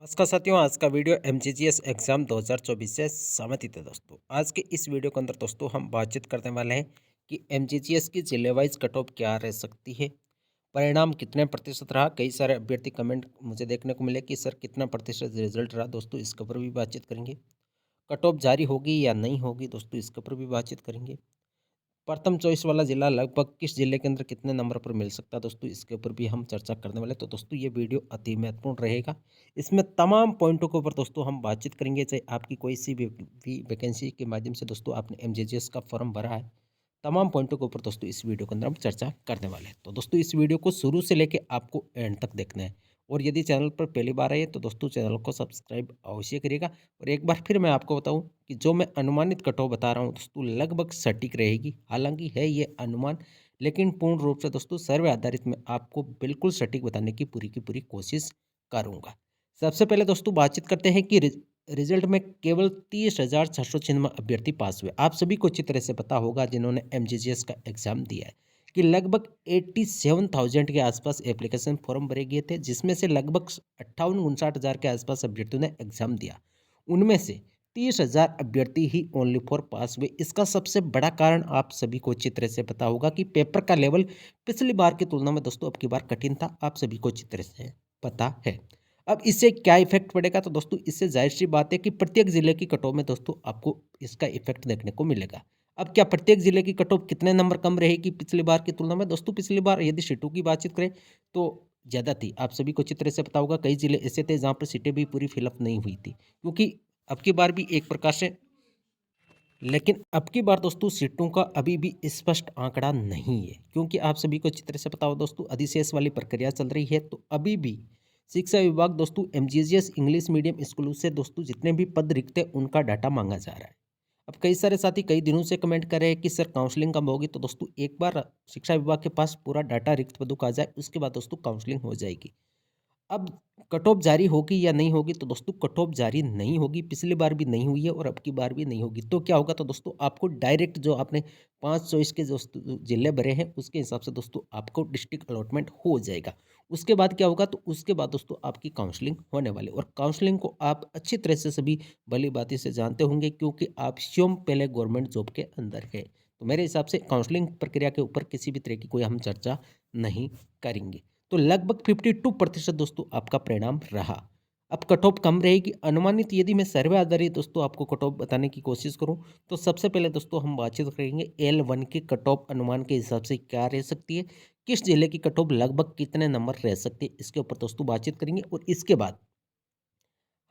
नमस्कार साथियों, आज का वीडियो एमजीजीएस एग्जाम 2024 से संबंधित है दोस्तों। आज के इस वीडियो के अंदर दोस्तों हम बातचीत करने वाले हैं कि एमजीजीएस की जिले वाइज कट ऑफ क्या रह सकती है, परिणाम कितने प्रतिशत रहा। कई सारे अभ्यर्थी कमेंट मुझे देखने को मिले कि सर कितना प्रतिशत रिजल्ट रहा। दोस्तों इसके ऊपर भी बातचीत करेंगे। कट ऑफ जारी होगी या नहीं होगी, दोस्तों इसके ऊपर भी बातचीत करेंगे। प्रथम चॉइस वाला जिला लगभग किस जिले के अंदर कितने नंबर पर मिल सकता है, दोस्तों इसके ऊपर भी हम चर्चा करने वाले। तो दोस्तों ये वीडियो अति महत्वपूर्ण रहेगा। इसमें तमाम पॉइंटों के ऊपर दोस्तों हम बातचीत करेंगे। चाहे आपकी कोई सी भी वैकेंसी के माध्यम से दोस्तों आपने एमजीजीएस का फॉर्म भरा है, तमाम पॉइंटों के ऊपर दोस्तों इस वीडियो के अंदर हम चर्चा करने वाले हैं। तो दोस्तों इस वीडियो को शुरू से लेकर आपको एंड तक देखना है। और यदि चैनल पर पहली बार आए तो दोस्तों चैनल को सब्सक्राइब अवश्य करिएगा। और एक बार फिर मैं आपको बताऊं कि जो मैं अनुमानित कट ऑफ बता रहा हूं दोस्तों लगभग सटीक रहेगी। हालांकि है ये अनुमान, लेकिन पूर्ण रूप से दोस्तों सर्वे आधारित मैं आपको बिल्कुल सटीक बताने की पूरी कोशिश करूंगा। सबसे पहले दोस्तों बातचीत करते हैं कि रिजल्ट में केवल 30,696 अभ्यर्थी पास हुए। आप सभी को अच्छी तरह से पता होगा जिन्होंने एमजीजीएस का एग्जाम दिया है कि लगभग 87,000 के आसपास एप्लीकेशन फॉर्म भरे गए थे, जिसमें से लगभग 58-59 हज़ार के आसपास अभ्यर्थियों ने एग्जाम दिया। उनमें से 30,000 अभ्यर्थी ही ओनली फॉर पास हुए। इसका सबसे बड़ा कारण आप सभी को अच्छी तरह से पता होगा कि पेपर का लेवल पिछली बार की तुलना में दोस्तों अब की बार कठिन था। आप सभी को अच्छी तरह से पता है। अब इससे क्या इफेक्ट पड़ेगा, तो दोस्तों इससे जाहिर सी बात है कि प्रत्येक जिले की कट ऑफ में दोस्तों आपको इसका इफेक्ट देखने को मिलेगा। अब क्या प्रत्येक जिले की कट ऑफ कितने नंबर कम रहेगी पिछली बार की तुलना में, दोस्तों पिछली बार यदि सीटों की बातचीत करें तो ज़्यादा थी। आप सभी को अच्छी तरह से पता होगा कई जिले ऐसे थे जहाँ पर सीटें भी पूरी फिलअप नहीं हुई थी, क्योंकि अब की बार भी एक प्रकार से, लेकिन अब की बार दोस्तों सीटों का अभी भी स्पष्ट आंकड़ा नहीं है, क्योंकि आप सभी को अच्छी तरह से पता हो दोस्तों अधिशेष वाली प्रक्रिया चल रही है। तो अभी भी शिक्षा विभाग दोस्तों एमजीजीएस इंग्लिश मीडियम स्कूलों से दोस्तों जितने भी पद रिक्त है उनका डाटा मांगा जा रहा है। अब कई सारे साथी कई दिनों से कमेंट कर रहे हैं कि सर काउंसलिंग कब होगी। तो दोस्तों एक बार शिक्षा विभाग के पास पूरा डाटा रिक्त पदों का आ जाए, उसके बाद दोस्तों काउंसलिंग हो जाएगी। अब कट ऑफ जारी होगी या नहीं होगी, तो दोस्तों कट ऑफ जारी नहीं होगी। पिछली बार भी नहीं हुई है और अब की बार भी नहीं होगी। तो क्या होगा, तो दोस्तों आपको डायरेक्ट जो आपने 5 चॉइस के दोस्तों जिले भरे हैं उसके हिसाब से दोस्तों आपको डिस्ट्रिक्ट अलॉटमेंट हो जाएगा। उसके बाद क्या होगा, तो उसके बाद दोस्तों आपकी काउंसलिंग होने वाली, और काउंसलिंग को आप अच्छी तरह से सभी भली बातें से जानते होंगे, क्योंकि आप स्वयं पहले गवर्नमेंट जॉब के अंदर है। तो मेरे हिसाब से काउंसलिंग प्रक्रिया के ऊपर किसी भी तरह की कोई हम चर्चा नहीं करेंगे। तो लगभग 52% दोस्तों आपका परिणाम रहा। अब कट ऑफ कम रहेगी अनुमानित। यदि मैं सर्वे आधारित दोस्तों आपको कट ऑफ बताने की कोशिश करूं, तो सबसे पहले दोस्तों हम बातचीत करेंगे L1 की कट ऑफ अनुमान के हिसाब से क्या रह सकती है, किस जिले की कट ऑफ लगभग कितने नंबर रह सकते हैं, इसके ऊपर दोस्तों बातचीत करेंगे। और इसके बाद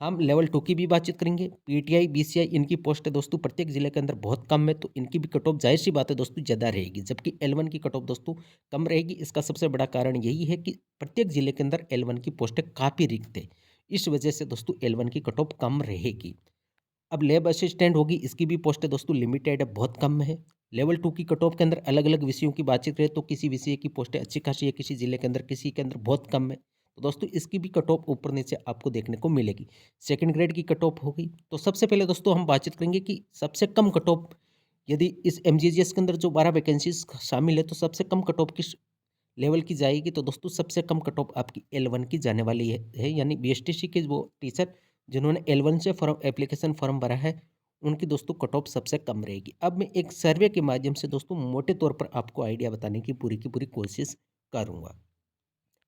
हम लेवल 2 की भी बातचीत करेंगे। पीटीआई बीसीआई इनकी पोस्ट है दोस्तों प्रत्येक जिले के अंदर बहुत कम है, तो इनकी भी कट ऑफ जाहिर सी बात है दोस्तों ज़्यादा रहेगी, जबकि L1 की कट ऑफ दोस्तों कम रहेगी। इसका सबसे बड़ा कारण यही है कि प्रत्येक जिले के अंदर L1 की पोस्टें काफ़ी रिक्त है। इस वजह से दोस्तों L1 की कट ऑफ कम रहेगी। अब लैब असिस्टेंट होगी, इसकी भी पोस्टें दोस्तों लिमिटेड है, बहुत कम है। लेवल 2 की कट ऑफ के अंदर अलग अलग विषयों की बातचीत करें तो किसी विषय की पोस्टें अच्छी खासी है, किसी जिले के अंदर किसी के अंदर बहुत कम है। तो दोस्तों इसकी भी कट ऑफ ऊपर नीचे आपको देखने को मिलेगी। सेकंड ग्रेड की कट ऑफ होगी। तो सबसे पहले दोस्तों हम बातचीत करेंगे कि सबसे कम कट ऑफ यदि इस एमजीजीएस के अंदर जो 12 वैकेंसीज शामिल है, तो सबसे कम कट ऑफ किस लेवल की जाएगी, तो दोस्तों सबसे कम कट ऑफ आपकी L1 की जाने वाली है। यानी बीएसटीसी के वो टीचर जिन्होंने L1 से फॉर्म एप्लीकेशन फॉर्म भरा है, उनकी दोस्तों कट ऑफ सबसे कम रहेगी। अब मैं एक सर्वे के माध्यम से दोस्तों मोटे तौर पर आपको आइडिया बताने की पूरी कोशिश करूँगा।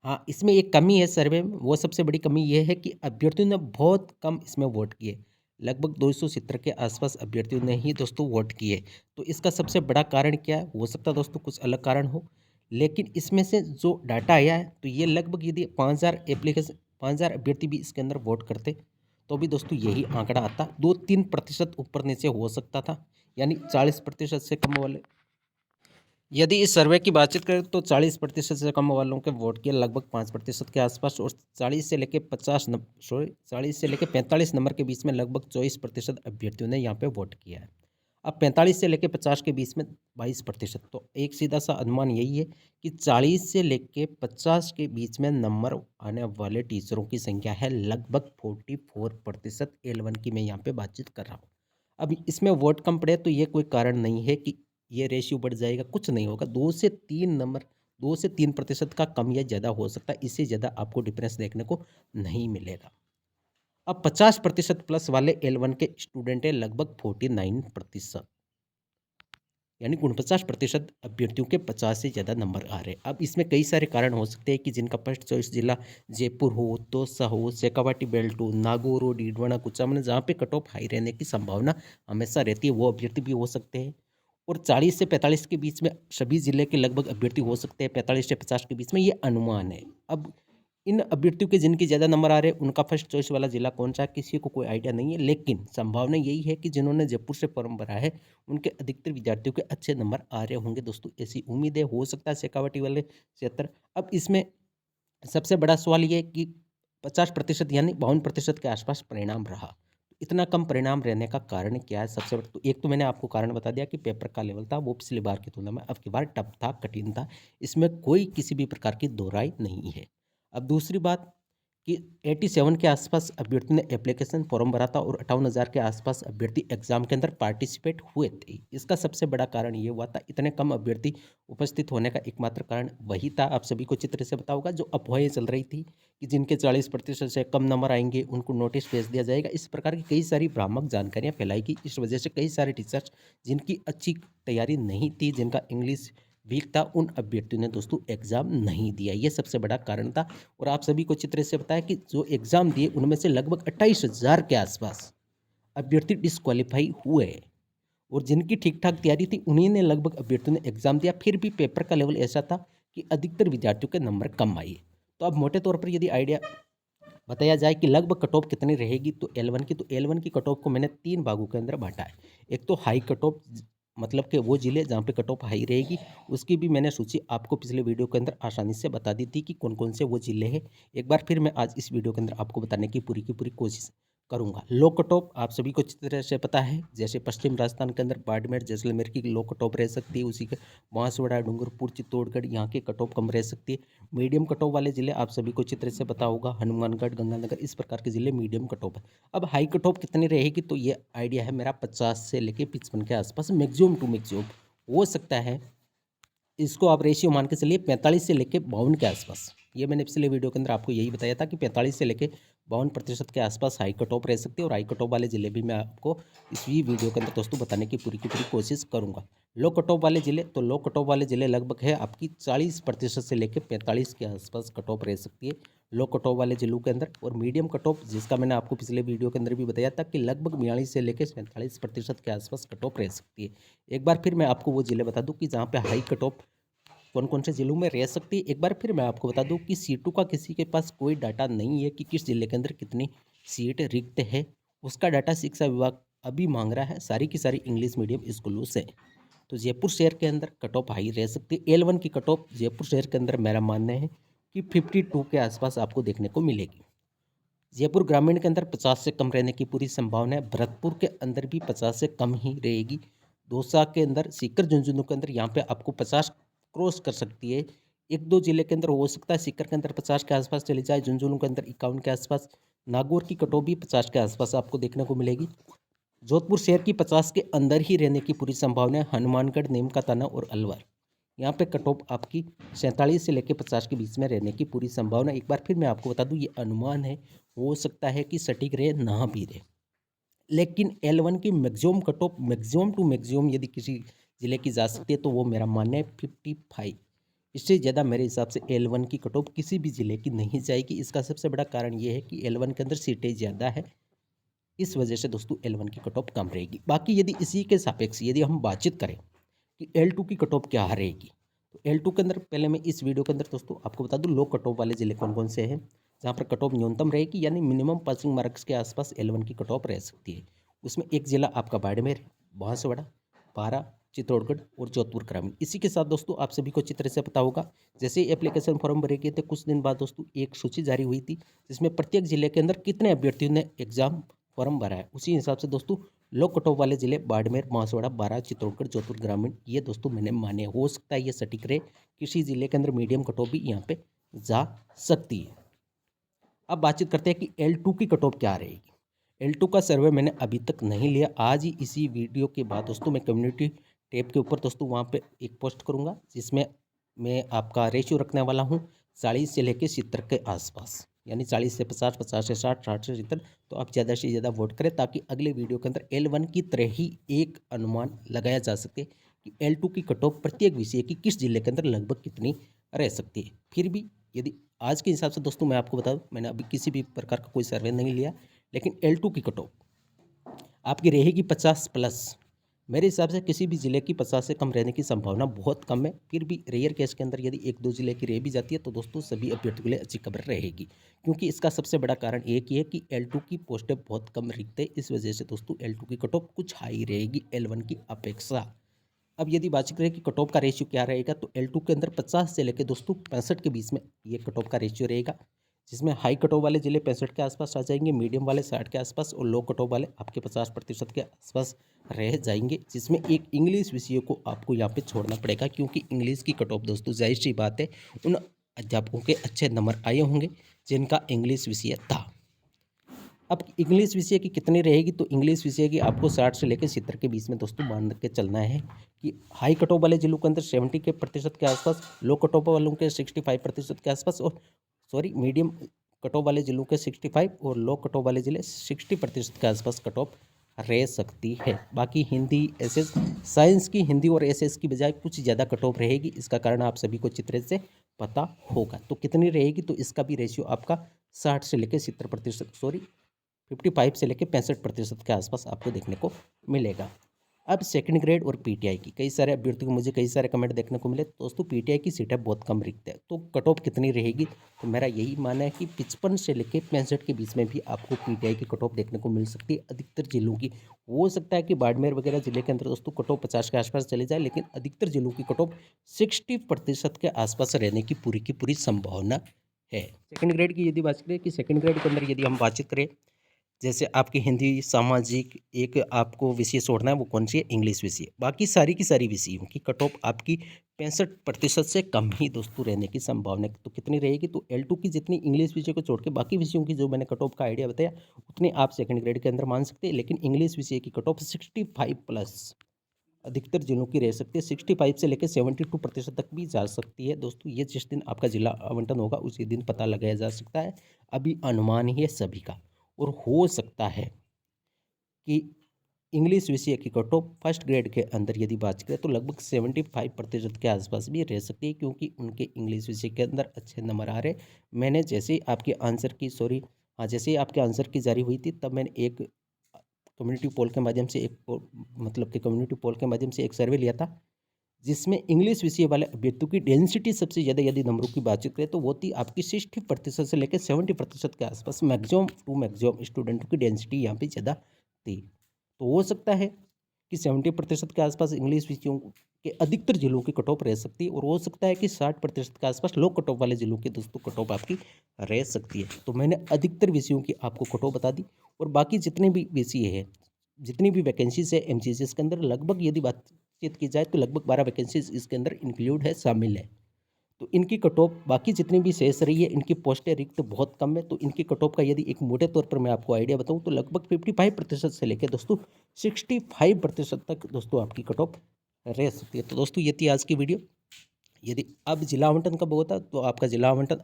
हाँ, इसमें एक कमी है सर्वे में, वो सबसे बड़ी कमी ये है कि अभ्यर्थियों ने बहुत कम इसमें वोट किए। लगभग 270 के आसपास अभ्यर्थियों ने ही दोस्तों वोट किए। तो इसका सबसे बड़ा कारण क्या है, हो सकता है दोस्तों कुछ अलग कारण हो, लेकिन इसमें से जो डाटा आया है तो ये लगभग यदि 5,000 एप्लीकेशन 5,000 अभ्यर्थी भी इसके अंदर वोट करते तो भी दोस्तों यही आंकड़ा आता। 2-3% ऊपर नीचे हो सकता था, यानी 40% से कम वाले यदि इस सर्वे की बातचीत करें तो 40% से कम वालों के वोट किए लगभग 5% के आसपास, और 40 से लेकर 40 से लेकर 45 नंबर के बीच में लगभग 24% अभ्यर्थियों ने यहाँ पे वोट किया है। अब 45 से लेकर 50 के बीच में 22%। तो एक सीधा सा अनुमान यही है कि 40 से लेकर 50 के बीच में नंबर आने वाले टीचरों की संख्या है लगभग 44%। L1 की मैं यहाँ पे बातचीत कर रहा हूँ। अब इसमें वोट कम पड़े तो ये कोई कारण नहीं है कि ये रेशियो बढ़ जाएगा, कुछ नहीं होगा। 2 से 3% का कम या ज़्यादा हो सकता है, इससे ज़्यादा आपको डिफरेंस देखने को नहीं मिलेगा। अब 50% प्लस वाले L1 के स्टूडेंट है लगभग 49%, यानी 49% अभ्यर्थियों के 50 से ज़्यादा नंबर आ रहे हैं। अब इसमें कई सारे कारण हो सकते हैं कि जिनका फर्स्ट चॉइस जिला जयपुर हो, दौसा हो, शेखावाटी बेल्ट हो, नागौर हो, डीडवाना, कुचामन, जहाँ पे कट ऑफ हाई रहने की संभावना हमेशा रहती है, वो अभ्यर्थी भी हो सकते हैं। और 40 से 45 के बीच में सभी जिले के लगभग अभ्यर्थी हो सकते हैं, 45 से 50 के बीच में, ये अनुमान है। अब इन अभ्यर्थियों के जिनके ज़्यादा नंबर आ रहे हैं उनका फर्स्ट चॉइस वाला जिला कौन सा है किसी को कोई आइडिया नहीं है, लेकिन संभावना यही है कि जिन्होंने जयपुर से फॉर्म भरा है उनके अधिकतर विद्यार्थियों के अच्छे नंबर आ रहे होंगे दोस्तों, ऐसी उम्मीद है। हो सकता है शेखावाटी वाले 76। अब इसमें सबसे बड़ा सवाल ये है कि 50% यानी 52% के आसपास परिणाम रहा। इतना कम परिणाम रहने का कारण क्या है? सबसे बड़ा तो एक तो मैंने आपको कारण बता दिया कि पेपर का लेवल था वो पिछली बार की तुलना में अब की बार टफ था, कठिन था, इसमें कोई किसी भी प्रकार की दो राय नहीं है। अब दूसरी बात कि 87 के आसपास अभ्यर्थी ने एप्लीकेशन फॉर्म भरा था और 58,000 के आसपास अभ्यर्थी एग्जाम के अंदर पार्टिसिपेट हुए थे। इसका सबसे बड़ा कारण ये हुआ था, इतने कम अभ्यर्थी उपस्थित होने का एकमात्र कारण वही था। आप सभी को चित्र से पता होगा, जो अफवाहें चल रही थी कि जिनके 40% से कम नंबर आएंगे उनको नोटिस भेज दिया जाएगा। इस प्रकार की कई सारी भ्रामक जानकारियाँ फैलाई गई। इस वजह से कई सारे टीचर्स जिनकी अच्छी तैयारी नहीं थी, जिनका इंग्लिश वीक था, उन अभ्यर्थियों ने दोस्तों एग्जाम नहीं दिया। ये सबसे बड़ा कारण था। और आप सभी को चित्र से बताया कि जो एग्जाम दिए उनमें से लगभग 28,000 के आसपास अभ्यर्थी डिस्क्वालीफाई हुए, और जिनकी ठीक ठाक तैयारी थी उन्हीं ने लगभग अभ्यर्थियों ने एग्जाम दिया। फिर भी पेपर का लेवल ऐसा था कि अधिकतर विद्यार्थियों के नंबर कम आए। तो अब मोटे तौर पर यदि आइडिया बताया जाए कि लगभग कट ऑफ कितनी रहेगी, तो L1 की, तो L1 की कट ऑफ को मैंने 3 भागों के अंदर बांटा है। एक तो हाई कट ऑफ, मतलब कि वो जिले जहाँ पे कट ऑफ हाई रहेगी, उसकी भी मैंने सूची आपको पिछले वीडियो के अंदर आसानी से बता दी थी कि कौन कौन से वो जिले हैं। एक बार फिर मैं आज इस वीडियो के अंदर आपको बताने की पूरी कोशिश करूंगा। लो कट ऑफ आप सभी को अच्छी तरह से पता है, जैसे पश्चिम राजस्थान के अंदर बाड़मेर जैसलमेर की लो कट ऑफ रह सकती है, उसी के बांसवाड़ा, डूंगरपुर, चित्तौड़गढ़ यहाँ की कट ऑफ कम रह सकती है। मीडियम कट ऑफ वाले जिले आप सभी को अच्छी तरह से पता होगा, हनुमानगढ़, गंगानगर, इस प्रकार के जिले मीडियम कट ऑफ है। अब हाई कट ऑफ कितनी रहेगी, तो ये आइडिया है मेरा 50 से लेके 55 के आसपास, मैक्सिमम टू मैक्सिमम हो सकता है। इसको आप रेशियो मान के चलिए 45 से लेके 52 के आसपास। ये मैंने पिछले वीडियो के अंदर आपको यही बताया था कि 45 से लेके 52% के आसपास हाई कट ऑफ रह सकती है, और हाई कट ऑफ वाले जिले भी मैं आपको इसी वीडियो के अंदर दोस्तों बताने की पूरी कोशिश करूंगा। लो कट ऑफ वाले जिले, तो लो कट ऑफ वाले जिले लगभग है आपकी 40% से लेकर 45 के आसपास कट ऑफ रह सकती है लो कट ऑफ वाले जिलों के अंदर। और मीडियम कट ऑफ, जिसका मैंने आपको पिछले वीडियो के अंदर भी बताया था कि लगभग 42 से लेकर 47% के आसपास कट ऑफ रह सकती है। एक बार फिर मैं आपको वो जिले बता दूं कि जहाँ पे हाई कट ऑफ कौन कौन से जिलों में रह सकती है। एक बार फिर मैं आपको बता दूं कि सीटों का किसी के पास कोई डाटा नहीं है कि किस जिले के अंदर कितनी सीट रिक्त है। उसका डाटा शिक्षा विभाग अभी मांग रहा है, सारी की सारी इंग्लिश मीडियम स्कूलों से। तो जयपुर शहर के अंदर कट ऑफ हाई रह सकती है। L1 की कट ऑफ जयपुर शहर के अंदर मेरा मानना है कि 52 के आसपास आपको देखने को मिलेगी। जयपुर ग्रामीण के अंदर 50 से कम रहने की पूरी संभावना है। भरतपुर के अंदर भी 50 से कम ही रहेगी। दौसा के अंदर, सीकर, झुंझुनू के अंदर यहाँ पे आपको 50 क्रॉस कर सकती है। एक दो जिले के अंदर हो सकता है सीकर के अंदर 50 के आसपास चली जाए, झुंझुनू के अंदर 51 के आसपास। नागौर की कट ऑफ भी 50 के आसपास आपको देखने को मिलेगी। जोधपुर शहर की 50 के अंदर ही रहने की पूरी संभावना है। हनुमानगढ़, नीमकाताना और अलवर, यहाँ पे कट ऑफ आपकी 47 से लेकर 50 के बीच में रहने की पूरी संभावना। एक बार फिर मैं आपको बता दूं, ये अनुमान है, हो सकता है कि सटीक रहे ना भी रहे, लेकिन L1 की maximum cut off, maximum to maximum यदि किसी जिले की जा सकती है तो वो मेरा मानना है 55। इससे ज़्यादा मेरे हिसाब से L1 की कट ऑफ किसी भी जिले की नहीं जाएगी। इसका सबसे बड़ा कारण ये है कि L1 के अंदर सीटें ज़्यादा है, इस वजह से दोस्तों L1 की कट ऑफ कम रहेगी। बाकी यदि इसी के सापेक्ष यदि हम बातचीत करें कि L2 की कट ऑफ क्या रहेगी, तो L2 के अंदर पहले मैं इस वीडियो के अंदर दोस्तों आपको बता दूं लो कट ऑफ वाले जिले कौन कौन से हैं जहां पर कट ऑफ न्यूनतम रहेगी, यानी मिनिमम पासिंग मार्क्स के आसपास L1 की कट ऑफ रह सकती है। उसमें एक जिला आपका बाड़मेर, बांसवाड़ा, बारा, चित्तौड़गढ़ और जोधपुर ग्रामीण। इसी के साथ दोस्तों आप सभी को अच्छी तरह से पता होगा, जैसे एप्लीकेशन फॉर्म भरे गए थे कुछ दिन बाद दोस्तों एक सूची जारी हुई थी जिसमें प्रत्येक जिले के अंदर कितने अभ्यर्थियों ने एग्जाम फॉर्म भरा है। उसी हिसाब से दोस्तों लो कट ऑफ वाले जिले बाड़मेर, बांसवाड़ा, बारा, चित्तौड़गढ़, जोधपुर ग्रामीण, ये दोस्तों मैंने माने। हो सकता है ये सटीक रहे, किसी जिले के अंदर मीडियम कट ऑफ भी यहाँ पे जा सकती है। अब बातचीत करते हैं कि L2 की कट ऑफ क्या रहेगी। L2 का सर्वे मैंने अभी तक नहीं लिया, आज ही इसी वीडियो के बाद दोस्तों मैं कम्युनिटी टैब के ऊपर दोस्तों वहाँ पे एक पोस्ट करूँगा जिसमें मैं आपका रेशियो रखने वाला हूँ 40 से लेकर 70 के आसपास। यानी 40 से 50, 50 से 60, 60 से 70, तो आप ज़्यादा से ज़्यादा वोट करें ताकि अगले वीडियो के अंदर L1 की तरह ही एक अनुमान लगाया जा सके कि L2 की कट ऑफ प्रत्येक विषय की किस जिले के अंदर लगभग कितनी रह सकती है। फिर भी यदि आज के हिसाब से दोस्तों मैं आपको बता दूं, मैंने अभी किसी भी प्रकार का कोई सर्वे नहीं लिया, लेकिन L2 की कट ऑफ आपकी रहेगी 50 प्लस। मेरे हिसाब से किसी भी ज़िले की 50 से कम रहने की संभावना बहुत कम है। फिर भी रेयर केस के अंदर यदि 1-2 ज़िले की रह भी जाती है तो दोस्तों सभी अभ्यर्थियों के लिए अच्छी खबर रहेगी, क्योंकि इसका सबसे बड़ा कारण एक ही है कि L2 की पोस्टें बहुत कम रिक्त है। इस वजह से दोस्तों L2 की कट ऑफ कुछ हाई रहेगी L1 की अपेक्षा। अब यदि बातचीत करें कि कट ऑफ का रेशियो क्या रहेगा, तो L2 के अंदर 50 से लेकर दोस्तों 65 के बीच में ये कट ऑफ का रेशियो रहेगा, जिसमें हाई कट ऑफ वाले जिले 65 के आसपास आ जाएंगे, मीडियम वाले 60 के आसपास और लो कट ऑफ वाले आपके 50% के आसपास रह जाएंगे। जिसमें एक इंग्लिश विषय को आपको यहाँ पे छोड़ना पड़ेगा, क्योंकि इंग्लिश की कट ऑफ दोस्तों जाहिर सी बात है उन अध्यापकों के अच्छे नंबर आए होंगे जिनका इंग्लिश विषय था। अब इंग्लिश विषय की कितनी रहेगी, तो इंग्लिश विषय की आपको 60 से लेकर 70 के बीच में दोस्तों मान के चलना है कि हाई कट ऑफ वाले जिलों के अंदर 70 के प्रतिशत के आसपास, लो कट ऑफ वालों के 65% के आसपास, और सॉरी मीडियम कट ऑफ वाले जिलों के 65 और लो कट ऑफ वाले जिले 60% के आसपास कट ऑफ रह सकती है। बाकी हिंदी एसएस, साइंस की हिंदी और एसएस की बजाय कुछ ज़्यादा कट ऑफ रहेगी। इसका कारण आप सभी को चित्र से पता होगा। तो कितनी रहेगी, तो इसका भी रेशियो आपका 60 से लेकर 70%, सॉरी 55 से लेकर 65% के आसपास आपको देखने को मिलेगा। अब सेकंड ग्रेड और पीटीआई की कई सारे अभ्यर्थियों को मुझे कई सारे कमेंट देखने को मिले, दोस्तों पीटीआई की सीटें बहुत कम रिक्त है, तो कट ऑफ कितनी रहेगी, तो मेरा यही मानना है कि 55 से लेकर 65 के बीच में भी आपको पीटीआई की कट ऑफ देखने को मिल सकती है अधिकतर जिलों की। हो सकता है कि बाड़मेर वगैरह जिले के अंदर दोस्तों कट ऑफ 50 के आसपास चले जाए, लेकिन अधिकतर जिलों की कट ऑफ 60% के आसपास रहने की पूरी संभावना है। सेकंड ग्रेड की यदि बात करें कि सेकंड ग्रेड के अंदर यदि हम बातचीत करें, जैसे आपकी हिंदी, सामाजिक, एक आपको विषय छोड़ना है, वो कौन सी है, इंग्लिश विषय। बाकी सारी की सारी विषयों की कट ऑफ आपकी 65% से कम ही दोस्तों रहने की संभावना है। तो कितनी रहेगी, तो L2 की जितनी इंग्लिश विषय को छोड़ के बाकी विषयों की जो मैंने कट ऑफ का आइडिया बताया उतनी आप सेकंड ग्रेड के अंदर मान सकते हैं। लेकिन इंग्लिश विषय की कट ऑफ 65 प्लस अधिकतर जिलों की रह सकती है, 65 से लेकर 72% तक भी जा सकती है। दोस्तों ये जिस दिन आपका जिला आवंटन होगा उसी दिन पता लगाया जा सकता है, अभी अनुमान ही है सभी का। और हो सकता है कि इंग्लिश विषय की कट ऑफ फर्स्ट ग्रेड के अंदर यदि बात करें तो लगभग 75% के आसपास भी रह सकती है, क्योंकि उनके इंग्लिश विषय के अंदर अच्छे नंबर आ रहे। मैंने जैसे ही आपके आंसर की जैसे ही आपके आंसर की जारी हुई थी, तब मैंने एक कम्युनिटी पोल के माध्यम से कम्युनिटी पोल के माध्यम से एक सर्वे लिया था, जिसमें इंग्लिश विषय वाले अभ्यर्थियों की डेंसिटी सबसे ज़्यादा यदि नंबरों की बातचीत करें तो वो थी आपकी 60% से लेकर 70% के आसपास। मैक्सिमम स्टूडेंटों की डेंसिटी यहाँ पे ज़्यादा थी। तो हो सकता है कि 70% के आसपास इंग्लिश विषयों के अधिकतर जिलों की कट ऑफ रह सकती है, और हो सकता है कि 60% के आसपास लो कट ऑफ वाले जिलों की दोस्तों कट ऑफ आपकी रह सकती है। तो मैंने अधिकतर विषयों की आपको कट ऑफ बता दी, और बाकी जितने भी विषय है, जितनी भी वैकेंसीज है एमसीसीएस के अंदर, लगभग यदि बातचीत की जाए तो लगभग 12 वैकेंसीज इसके अंदर इंक्लूड है, शामिल है। तो इनकी कट ऑफ बाकी जितनी भी शेष रही है, इनकी पोस्टें रिक्त बहुत कम है, तो इनकी कट ऑफ का यदि एक मोटे तौर पर मैं आपको आइडिया बताऊं तो लगभग 55% से लेकर दोस्तों 65% तक दोस्तों आपकी कट ऑफ रह सकती है। तो दोस्तों ये थी आज की वीडियो। यदि अब जिला आवंटन कब होता, तो आपका जिला आवंटन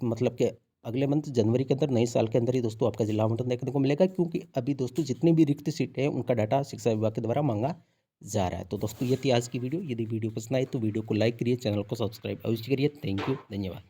मतलब कि अगले मंथ जनवरी के अंदर, नए साल के अंदर ही दोस्तों आपका जिला आवंटन देखने को मिलेगा, क्योंकि अभी दोस्तों जितनी भी रिक्त सीटें हैं उनका डाटा शिक्षा विभाग के द्वारा मांगा जा रहा है। तो दोस्तों ये थी आज की वीडियो। यदि वीडियो पसंद आए तो वीडियो को लाइक करिए, चैनल को सब्सक्राइब अवश्य करिए। थैंक यू, धन्यवाद।